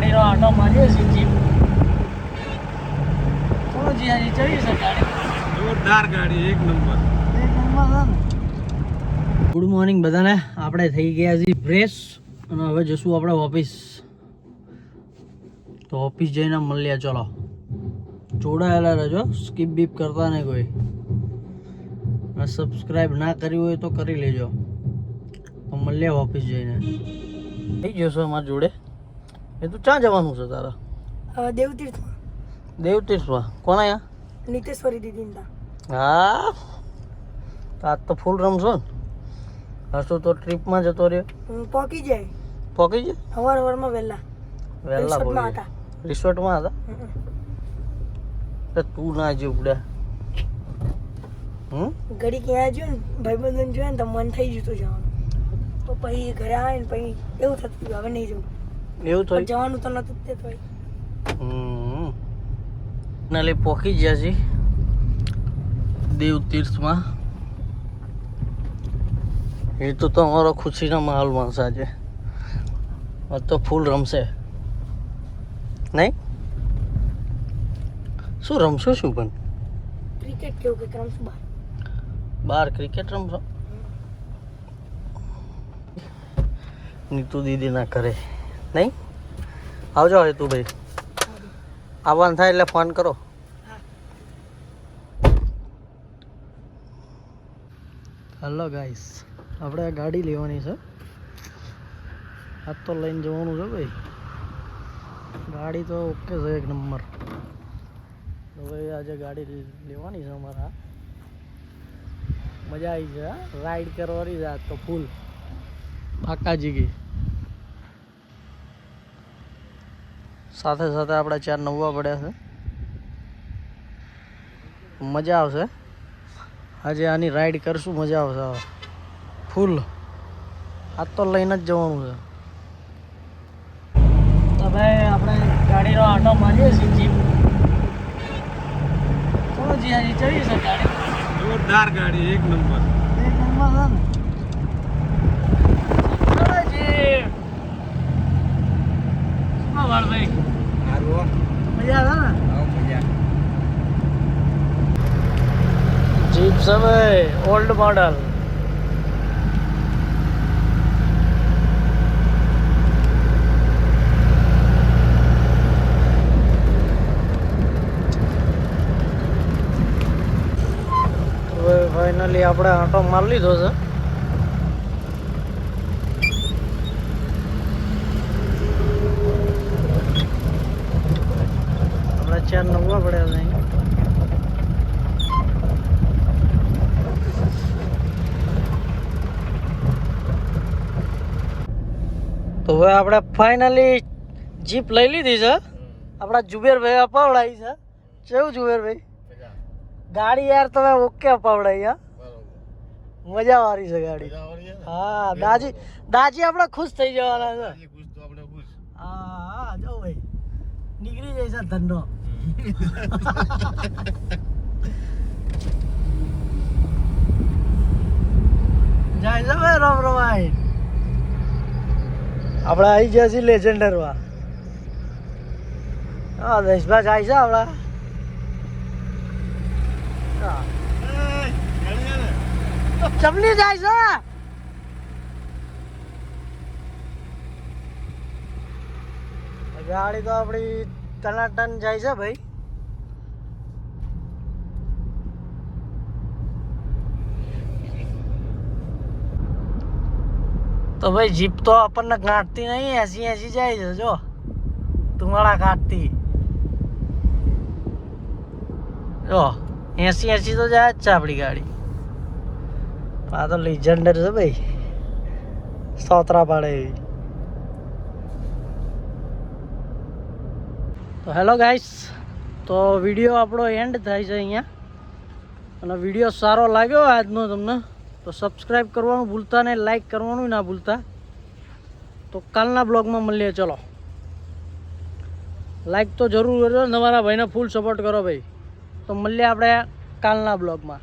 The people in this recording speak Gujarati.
ગાડીનો આટો મારીએ છીએ જીપ ચલો જીયાજી ચડી છે ગાડી જોરદાર ગાડી એક નંબર છે ને ગુડ મોર્નિંગ બધાને આપણે થઈ ગયા છીએ ફ્રેશ અને હવે જશું આપણે ઓફિસ તો ઓફિસ જઈને મળીએ ચલો જોડાયેલા રહેજો સ્કીપ બીપ કરતા નહીં કોઈ અને સબસ્ક્રાઈબ ના કર્યું હોય તો કરી લેજો તો મળીએ ઓફિસ જઈને થઈ જશો અમારી જોડે એ તું ક્યાં જવાનું છે તારા દેવતીર્થમાં કોણ અહીંયા નીતેશ્વરી દીદી હા આજ તો ફૂલ રમશો ને હશું તો ટ્રીપમાં જતો રહ્યો પોકી જાય સવારમાં વહેલા વહેલા હતા રિસોર્ટમાં હતા તો તું ના જે ઉપડ્યા ઘડી ક્યાં જોયું ને ભાઈબંધન જોયા ને તો મન થઈ જતું જવાનું તો પછી ઘરે આવે ને પછી એવું થતું હતું, હવે નહીં જવું એવું થયું જવાનું તો નતું જ તે તો નાલે પોકી ગયા છે દેવ તીર્થમાં એ તો તમારો ખુશીના માહોલમાં છે આજે તો ફૂલ રમશે નહીં શું રમશો શું પણ ક્રિકેટ કેવું કે રમશું બહાર ક્રિકેટ રમશો નીતુ દીદી ના કરે નહીં આવજો હવે તું ભાઈ આવવાનું થાય એટલે ફોન કરો હલો ગાઈસ આપણે ગાડી લેવાની છે આજ તો લઈને જવાનું છે ભાઈ ગાડી તો ઓકે છે એક નંબર હવે આજે ગાડી લેવાની છે અમારા મજા આવી છે રાઈડ કરવાની છે આજ તો ફૂલ પાકાજી ગઈ સાથે સાથે આપણે 4 નવા પડ્યા છે મજા આવશે આજે આની રાઈડ કરશું મજા આવશે ફૂલ આજ તો લઈને જ જવાનું છે તો ભાઈ આપણે ગાડીનો આટો મારીએ છીએ જીપ ચલો જીયાજી ચડી છે ગાડી જોરદાર ગાડી એક નંબર છે ને ચલો જીપ શું વાળ ભાઈ મજા આવે ને જીપ છે ભાઈ ઓલ્ડ મોડલ ફાઇનલી આપણે આંટો મારી લીધો છે આપણે 4 નવા પડ્યા છે તો હવે આપણે ફાઇનલી જીપ લઈ લીધી છે આપણા જુબેરભાઈ અપાવડાવી છે કેવું જુબેરભાઈ ગાડી યાર તમે ઓકે અપાવડાવી હા મજા વાળી છે ગાડી હા દાજી આપણે ખુશ થઈ જવાના છે હા જો ભાઈ નીકળી જાય છે ધંધો જાય છે ભાઈ રામ રમાઈ આપણે આવી ગયા છીએ લેજેન્ડરમાં હા દેશભાઈ જાય છે આપણા ચપલી જાય છે ગાડી તો આપણી ટનાટન જાય છે ભાઈ તો ભાઈ જીપ તો આપણને કાઢતી નહીં 80 જાય છે જો તુમાડા કાઢતી જો 80 તો જાય જ છે આપણી ગાડી આ તો લેજેન્ડર છે ભાઈ સોતરા પાડે એવી તો હેલો ગાઈસ તો વિડીયો આપણો એન્ડ થાય છે અહીંયા અને વિડીયો સારો લાગ્યો આજનો તમને તો સબસ્ક્રાઈબ કરવાનું ભૂલતા નહીં લાઈક કરવાનું ના ભૂલતા તો કાલના બ્લોગમાં મળીએ ચલો લાઈક તો જરૂર કરજો તમારા ભાઈને ફૂલ સપોર્ટ કરો ભાઈ તો મળીએ આપણે કાલના બ્લોગમાં